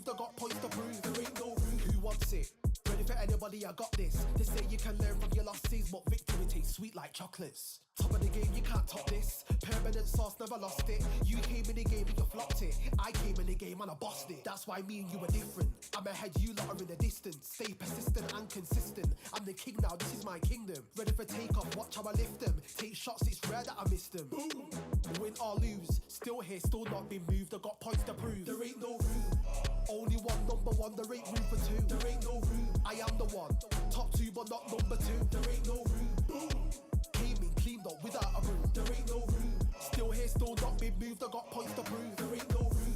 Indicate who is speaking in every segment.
Speaker 1: moved, I got points to prove. There ain't no room. Who wants it? Ready for anybody, I got this. They say you can learn from your losses, but victory tastes sweet like chocolates. Top of the game, you can't top this. Permanent sauce, never lost it. You came in the game and you flopped it. I came in the game and I bossed it. That's why me and you are different. I'm ahead, you lot are in the distance. Stay persistent and consistent. I'm the king now, this is my kingdom. Ready for takeoff, watch how I lift them. Take shots, it's rare that I miss them. Boom. Win or lose, still here, still not been moved. I got points to prove. There ain't no room. Only one, number one, there ain't room for two. There ain't no room. I am the one. Top two, but not number two. There ain't no room. Boom. Came in, cleaned up without a room. There ain't no room. Still here, still not been moved. I got points to prove. There ain't no room.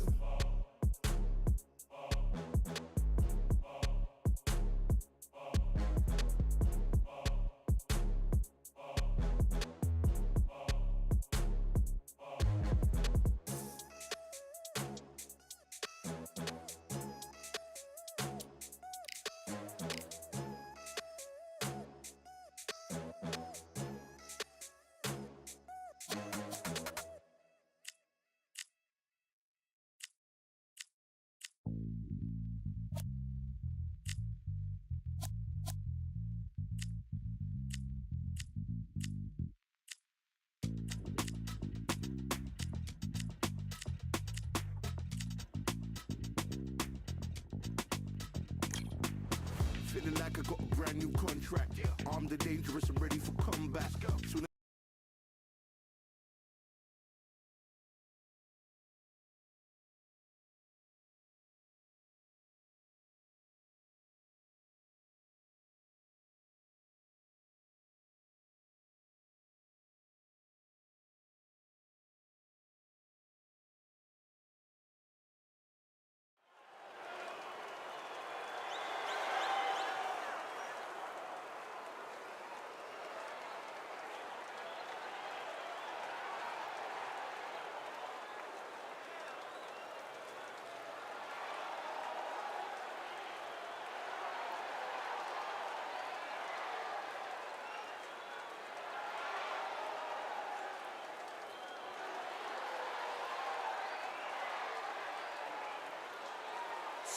Speaker 2: Feeling like I got a brand new contract. Armed and dangerous and ready for combat. Soon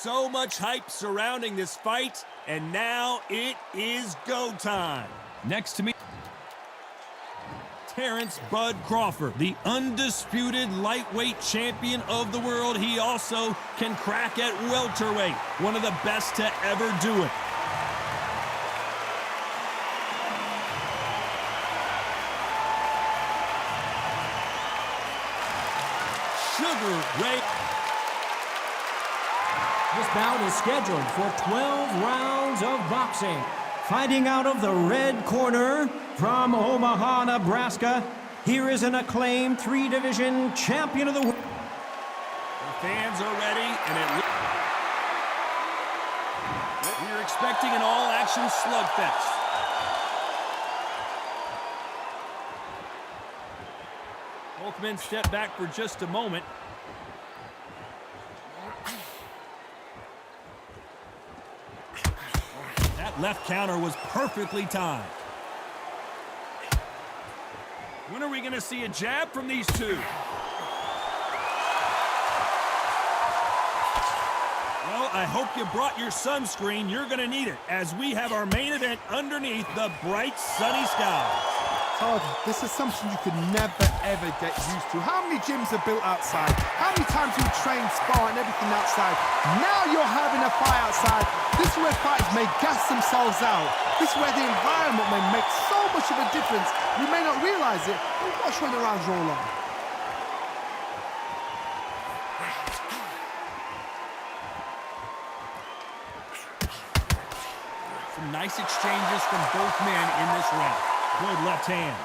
Speaker 3: So much hype surrounding this fight, and now it is go time. Next to me, Terrence Bud Crawford, the undisputed lightweight champion of the world. He also can crack at welterweight, one of the best to ever do it. Sugar Ray.
Speaker 4: This bout is scheduled for 12 rounds of boxing. Fighting out of the red corner from Omaha, Nebraska, here is an acclaimed three-division champion of the world.
Speaker 3: The fans are ready, and we're expecting an all-action slugfest. Both men step back for just a moment. Left counter was perfectly timed. When are we going to see a jab from these two? Well, I hope you brought your sunscreen. You're going to need it as we have our main event underneath the bright sunny skies.
Speaker 5: Todd, this is something you could never, ever get used to. How many gyms are built outside? How many times you train, spar, and everything outside? Now you're having a fight outside. This is where fighters may gas themselves out. This is where the environment may make so much of a difference. You may not realize it, but watch when the rounds roll on.
Speaker 3: Some nice exchanges from both men in this round. Good left hand.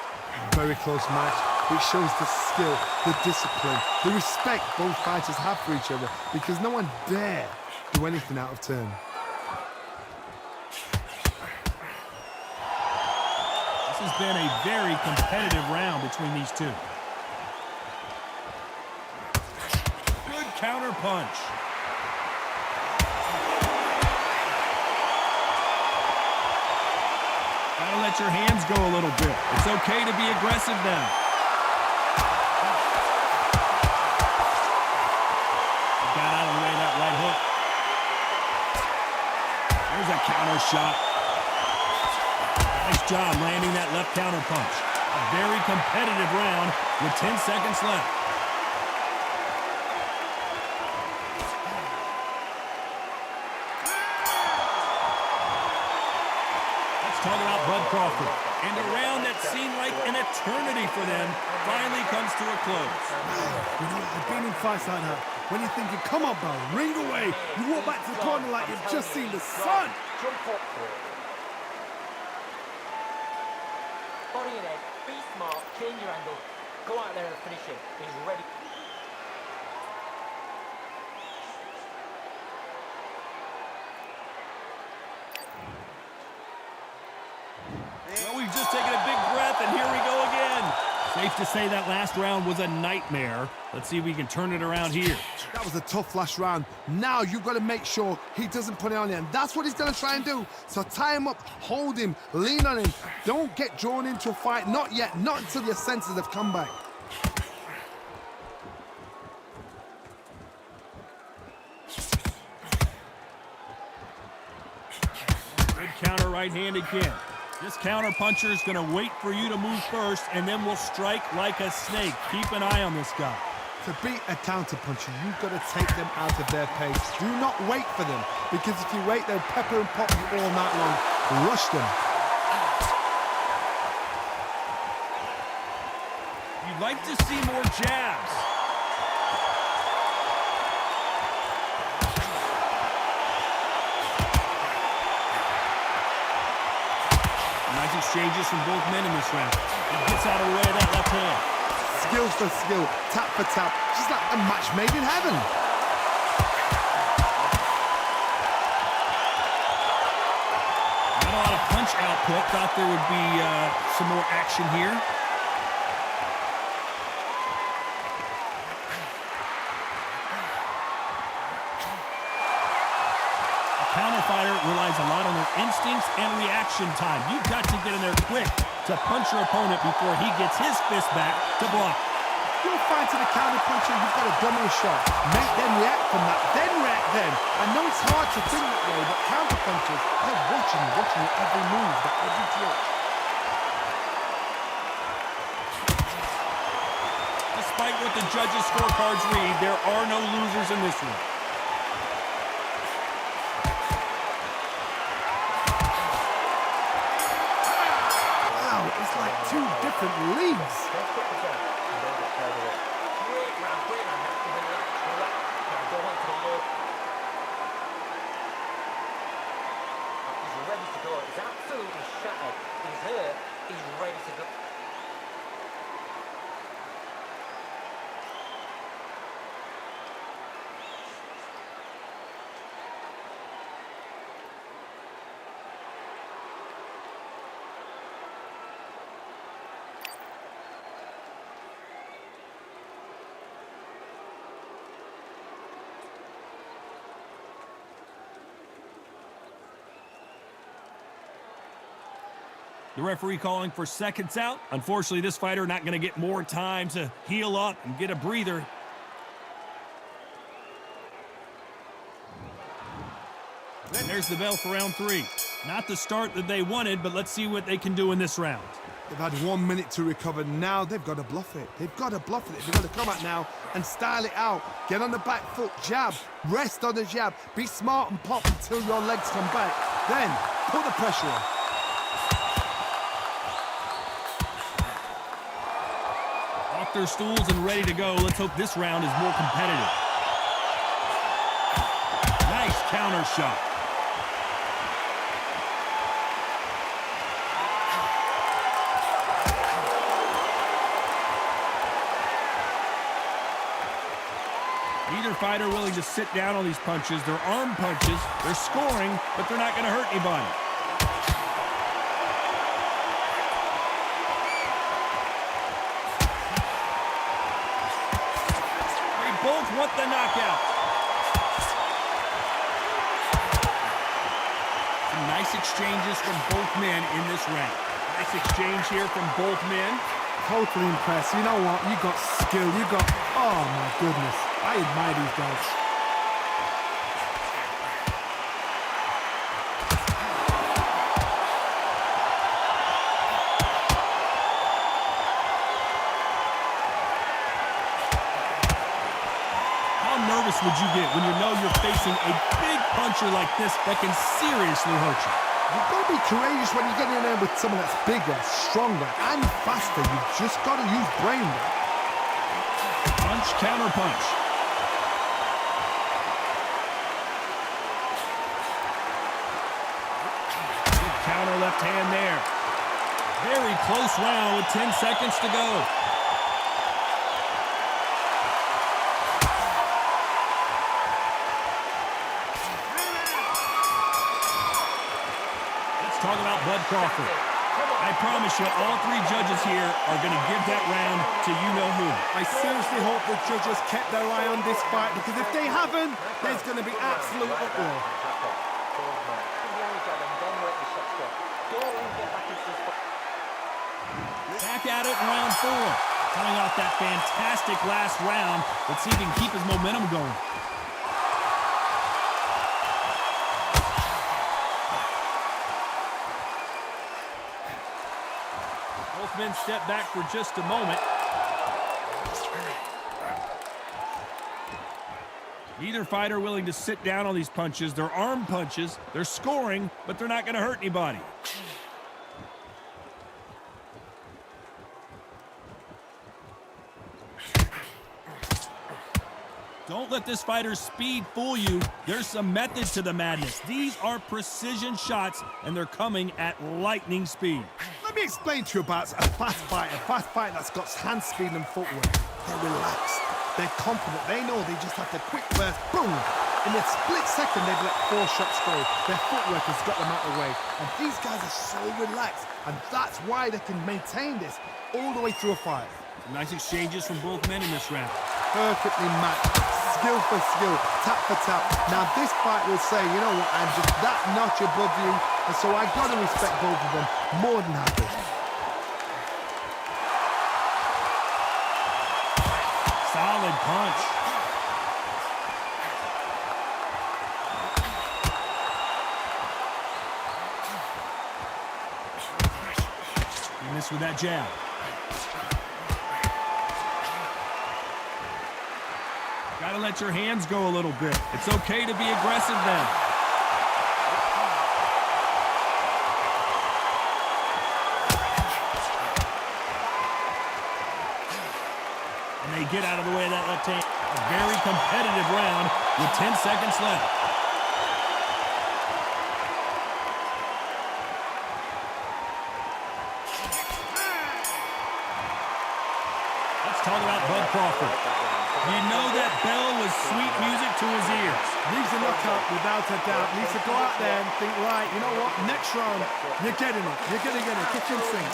Speaker 5: Very close match. It shows the skill, the discipline, the respect both fighters have for each other, because no one dare do anything out of turn.
Speaker 3: This has been a very competitive round between these two. Good counter punch. Gotta let your hands go a little bit. It's okay to be aggressive now. Got out of the way of that right hook. a counter shot. Nice job landing that left counter punch. A very competitive round with 10 seconds left. Let's talk about Bud Crawford. And a round that seemed like an eternity for them finally comes to a close.
Speaker 5: You know, I've been in fights like that. When you're thinking, come on, Bell, ring away. You walk back to the corner like you've just seen the sun.
Speaker 6: Jump up. Body and head, be smart, change your angle. Go out there and finish him. He's ready.
Speaker 3: Well, we've just taken a big breath, and here we go again. Safe to say that last round was a nightmare. Let's see if we can turn it around here.
Speaker 5: That was a tough last round. Now you've got to make sure he doesn't put it on you, and that's what he's going to try and do. So tie him up, hold him, lean on him. Don't get drawn into a fight. Not yet. Not until your senses have come back.
Speaker 3: Good counter right hand again. This counter puncher is going to wait for you to move first, and then will strike like a snake. Keep an eye on this guy.
Speaker 5: To beat a counter puncher, you've got to take them out of their pace. Do not wait for them, because if you wait, they'll pepper and pop you all night long. Rush them.
Speaker 3: You'd like to see more jabs. Nice exchanges from both men in this round. He gets out of the way of that left hand.
Speaker 5: Skill for skill, tap for tap, just like a match made in heaven.
Speaker 3: Not a lot of punch output. Thought there would be some more action here. Counter fighter relies a lot on their instincts and reaction time. You've got to get in there quick to punch your opponent before he gets his fist back to block.
Speaker 5: You'll find to the counter puncher, you've got a dummy shot. Make them react from that, then react then. I know it's hard to think that way, but counter punchers, they're watching your every move, that every twitch.
Speaker 3: Despite what the judges' scorecards read, there are no losers in this one.
Speaker 5: It's like two different leagues.
Speaker 6: He's ready to go. He's absolutely shattered. He's hurt. He's ready to go.
Speaker 3: The referee calling for seconds out. Unfortunately, this fighter not going to get more time to heal up and get a breather. And there's the bell for round 3. Not the start that they wanted, but let's see what they can do in this round.
Speaker 5: They've had 1 minute to recover. Now they've got to bluff it. They've got to bluff it. They've got to come out now and style it out. Get on the back foot, jab, rest on the jab. Be smart and pop until your legs come back. Then put the pressure on.
Speaker 3: Off their stools and ready to go. Let's hope this round is more competitive. Nice counter shot. Neither fighter willing to sit down on these punches. They're arm punches. They're scoring, but they're not going to hurt anybody. They both want the knockout. Some nice exchanges from both men in this round. Nice exchange here from both men.
Speaker 5: Totally impressed. You know what? You got skill. You got... Oh, my goodness. I admire these guys.
Speaker 3: facing a big puncher like this that can seriously hurt you.
Speaker 5: You've got to be courageous when you get in there with someone that's bigger, stronger, and faster. You've just got to use brain there.
Speaker 3: Punch, counter punch. Good counter left hand there. Very close round with 10 seconds to go. Let's talk about Bud Crawford. I promise you, all three judges here are going to give that round to you-know-who.
Speaker 5: I seriously hope the judges kept their eye on this fight, because if they haven't, there's going to be absolute uproar.
Speaker 3: Back at it in round 4. Coming off that fantastic last round. Let's see if he can keep his momentum going. Both men step back for just a moment. Neither fighter willing to sit down on these punches. They're arm punches. They're scoring, but they're not going to hurt anybody. Don't let this fighter's speed fool you. There's some method to the madness. These are precision shots, and they're coming at lightning speed.
Speaker 5: Let me explain to you about a fast fighter that's got hand speed and footwork. They're relaxed, they're confident, they know they just have to quick burst, boom! In a split second, they've let 4 shots go. Their footwork has got them out of the way. And these guys are so relaxed, and that's why they can maintain this all the way through a fight.
Speaker 3: Nice exchanges from both men in this round.
Speaker 5: Perfectly matched, skill for skill, tap for tap. Now this fight will say, you know what, I'm just that notch above you, and so I gotta respect both of them more than happy.
Speaker 3: Solid punch. He missed with that jab. Gotta let your hands go a little bit. It's okay to be aggressive then. And they get out of the way of that left hand. A very competitive round with 10 seconds left. Let's talk about Bud Crawford. You know that bell was sweet music to his ears.
Speaker 5: Needs a knockout without a doubt. Needs to go out there and think, right, you know what, next round, you're getting it. You're gonna get it, kitchen sink.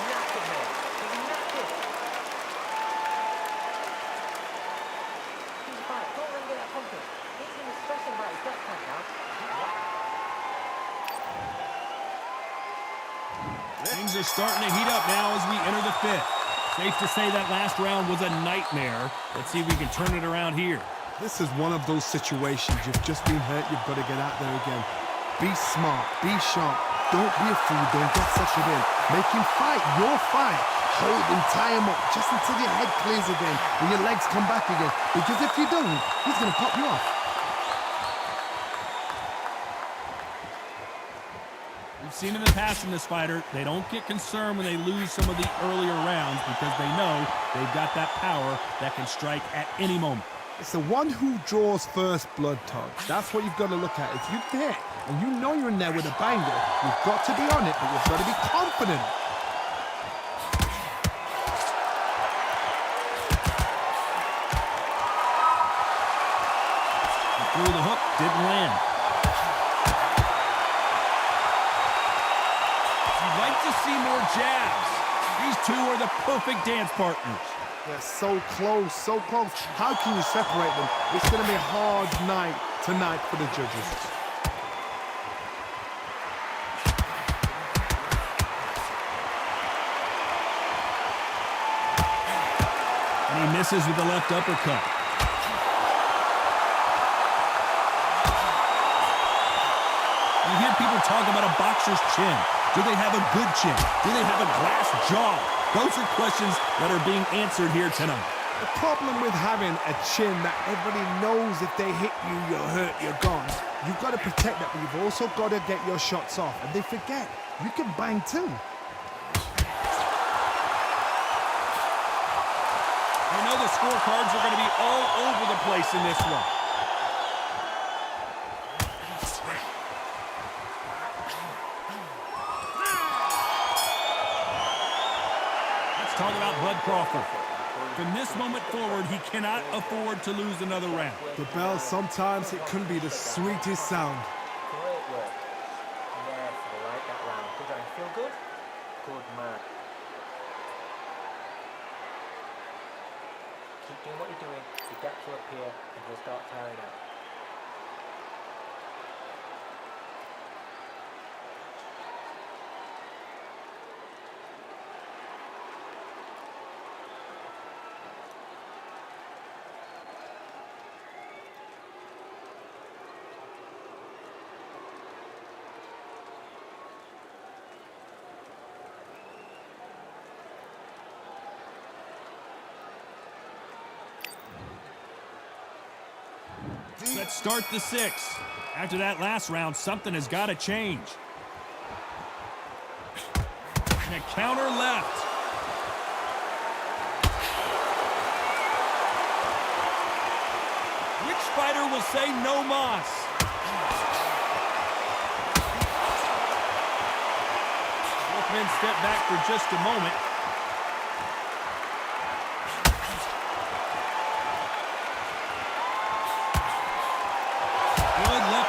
Speaker 3: Things are starting to heat up now as we enter the 5th. Safe to say that last round was a nightmare. Let's see if we can turn it around here.
Speaker 5: This is one of those situations. You've just been hurt. You've got to get out there again. Be smart. Be sharp. Don't be a fool. Don't get suckered in. Make him fight your fight. Hold him, tie him up just until your head clears again and your legs come back again. Because if you don't, he's going to pop you off.
Speaker 3: We've seen in the past in this fighter, they don't get concerned when they lose some of the earlier rounds because they know they've got that power that can strike at any moment.
Speaker 5: It's the one who draws first blood, Todd. That's what you've got to look at. If you're there and you know you're in there with a banger, you've got to be on it, but you've got to be confident.
Speaker 3: He threw the hook, didn't land. You'd like to see more jabs. These two are the perfect dance partners.
Speaker 5: They're so close, so close. How can you separate them? It's going to be a hard night tonight for the judges.
Speaker 3: And he misses with the left uppercut. You hear people talk about a boxer's chin. Do they have a good chin? Do they have a glass jaw? Those are questions that are being answered here tonight.
Speaker 5: The problem with having a chin that everybody knows if they hit you, you're hurt, you're gone. You've got to protect that, but you've also got to get your shots off. And they forget, you can bang too.
Speaker 3: You know the scorecards are going to be all over the place in this one. Let's talk about Bud Crawford. From this moment forward, he cannot afford to lose another round.
Speaker 5: The bell, sometimes it can be the sweetest sound.
Speaker 6: Great work. Yes, I like that round. Good round. Feel good? Good man. Keep doing what you're doing. Your gaps will appear and you'll start tiring out.
Speaker 3: Let's start the sixth. After that last round, something has got to change. And a counter left. Which fighter will say no mas? Both men step back for just a moment.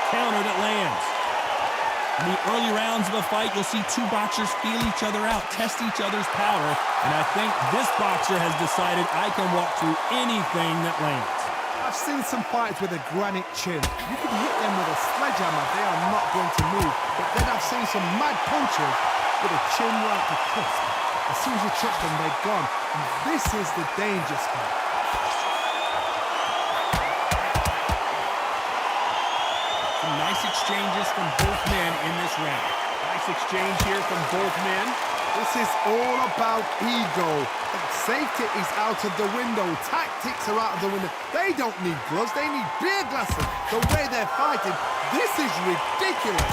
Speaker 3: Counter that lands. In the early rounds of a fight, you'll see two boxers feel each other out, test each other's power, and I think this boxer has decided I can walk through anything that lands.
Speaker 5: I've seen some fighters with a granite chin. You can hit them with a sledgehammer, they are not going to move. But then I've seen some mad punchers with a chin like a crisp. As soon as you touch them, they're gone. And this is the danger spot.
Speaker 3: Nice exchanges from both men in this round. Nice exchange here from both men.
Speaker 5: This is all about ego. Safety is out of the window. Tactics are out of the window. They don't need gloves. They need beer glasses. The way they're fighting, this is ridiculous.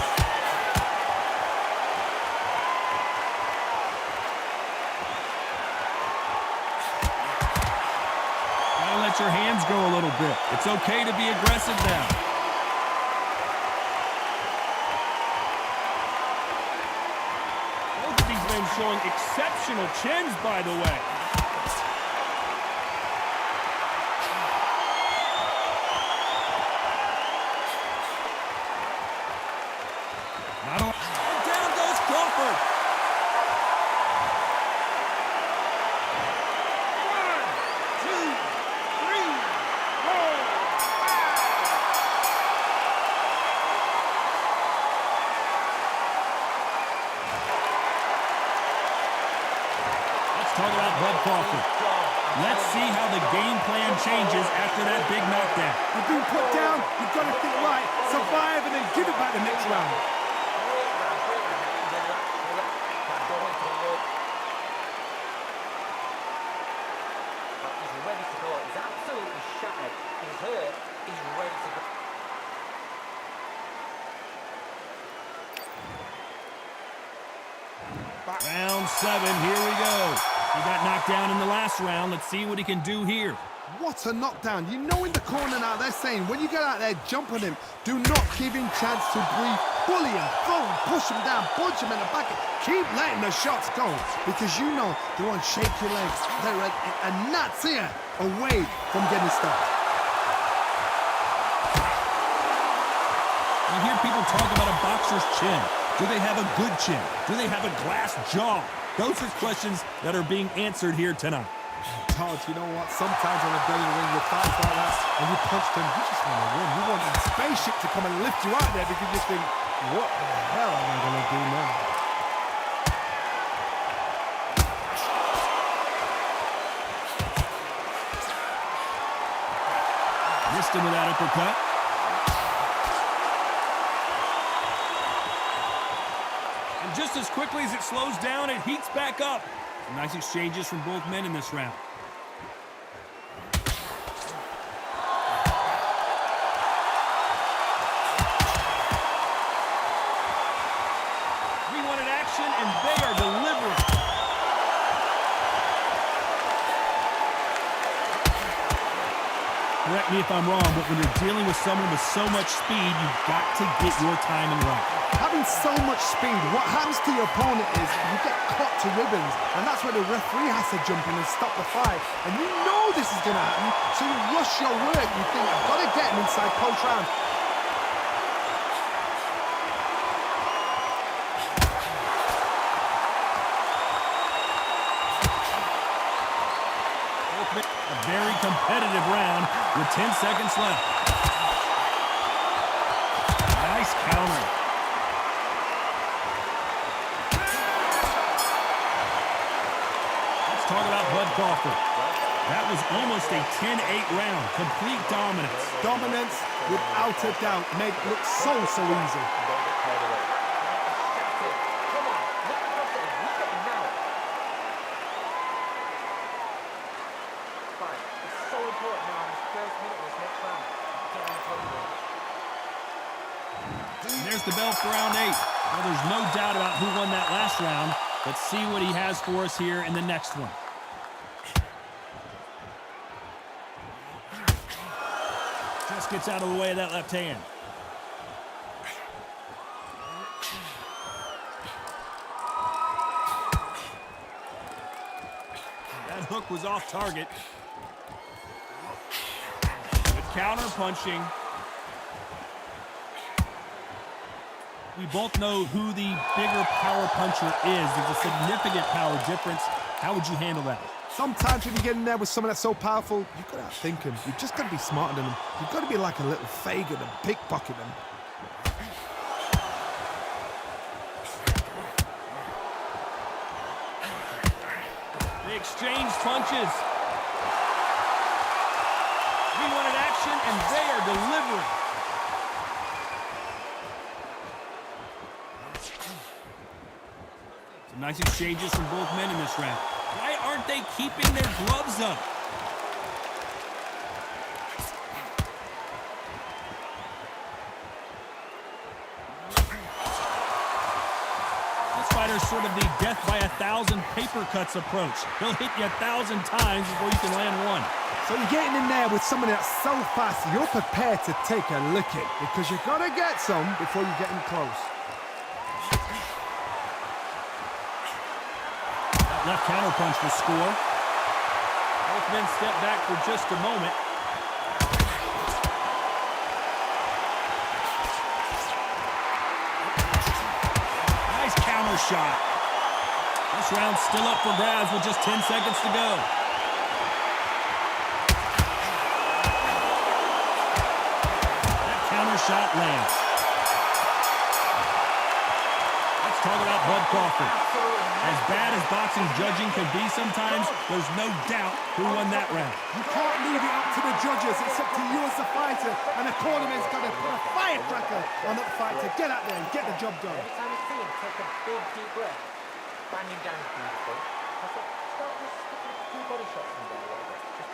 Speaker 3: Gotta let your hands go a little bit. It's okay to be aggressive now. Showing exceptional chins, by the way. Down goes Crawford. 1, 2, 3, 4. Talk about Bud Crawford. Let's see how the game plan changes after that big knockdown.
Speaker 5: You've been put down, you've got to think right, survive and then give it back the next round.
Speaker 6: He's ready to go. He's absolutely shattered. He's hurt. He's ready to go.
Speaker 3: Round 7, here we go. He got knocked down in the last round. Let's see what he can do here.
Speaker 5: What a knockdown. You know in the corner now they're saying, when you get out there, jump on him. Do not give him chance to breathe. Bully him, throw him, push him down, punch him in the back. Keep letting the shots go. Because you know they want to shake your legs. They're a gnat's ear away from getting started.
Speaker 3: You hear people talk about a boxer's chin. Do they have a good chin? Do they have a glass jaw? Those are questions that are being answered here tonight.
Speaker 5: Todd, you know what? Sometimes on a day in the ring with fights like that, and you punch them, you just want to win. You want a spaceship to come and lift you out there because you think, what the hell am I going to do now?
Speaker 3: Missed him with that uppercut. And just as quickly as it slows down, it heats back up. Some nice exchanges from both men in this round. correct me if I'm wrong, but when you're dealing with someone with so much speed, you've got to get your timing right.
Speaker 5: Having so much speed, what happens to your opponent is you get cut to ribbons, and that's where the referee has to jump in and stop the fight. And you know this is going to happen, so you rush your work. You think, I've got to get him inside post round.
Speaker 3: A very competitive round with 10 seconds left. Nice counter. Let's talk about Bud Crawford. That was almost a 10-8 round. Complete dominance.
Speaker 5: Dominance, without a doubt, made it look so easy.
Speaker 6: Come on, look across it. Look at him now. Fine. It's so important now in this first minute of this next round. Get on the podium.
Speaker 3: And there's the bell for round 8. Well, there's no doubt about who won that last round. Let's see what he has for us here in the next one. Just gets out of the way of that left hand. That hook was off target. Good counter punching. We both know who the bigger power puncher is. There's a significant power difference. How would you handle that?
Speaker 5: Sometimes when you get in there with someone that's so powerful, you've got to outthink him. You've just got to be smarter than him. You've got to be like a little Fagin and pickpocket him.
Speaker 3: They exchanged punches. We wanted action, and they are delivering. Some nice exchanges from both men in this round. Why aren't they keeping their gloves up? This fighter's sort of the death by 1,000 paper cuts approach. He'll hit you 1,000 times before you can land one.
Speaker 5: So you're getting in there with someone that's so fast, you're prepared to take a licking because you've got to get some before you get in close.
Speaker 3: Left counter punch will score. Both men step back for just a moment. Nice counter shot. This round's still up for grabs with just 10 seconds to go. That counter shot lands. Let's talk about Bud Crawford. As bad as boxing judging can be sometimes, there's no doubt who won that round.
Speaker 5: You can't leave it up to the judges. It's up to you as the fighter. And the cornerman's got to put a firecracker on that fight to get out there and get the job done.
Speaker 6: Every time you see him, take a big, deep breath. Bang him down beautiful. That's it. Start just sticking a few body shots in there a little bit. Just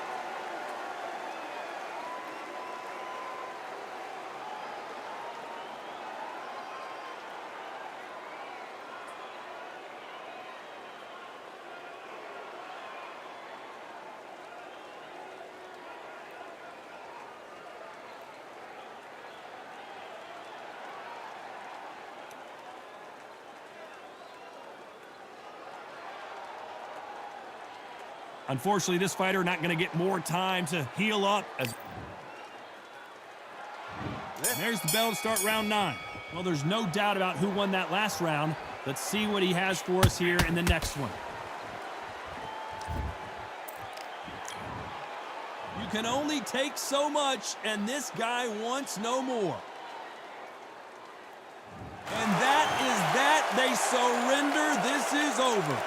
Speaker 3: Unfortunately, this fighter not going to get more time to heal up. There's the bell to start round 9. Well, there's no doubt about who won that last round. Let's see what he has for us here in the next one. You can only take so much, and this guy wants no more. And that is that. They surrender. This is over.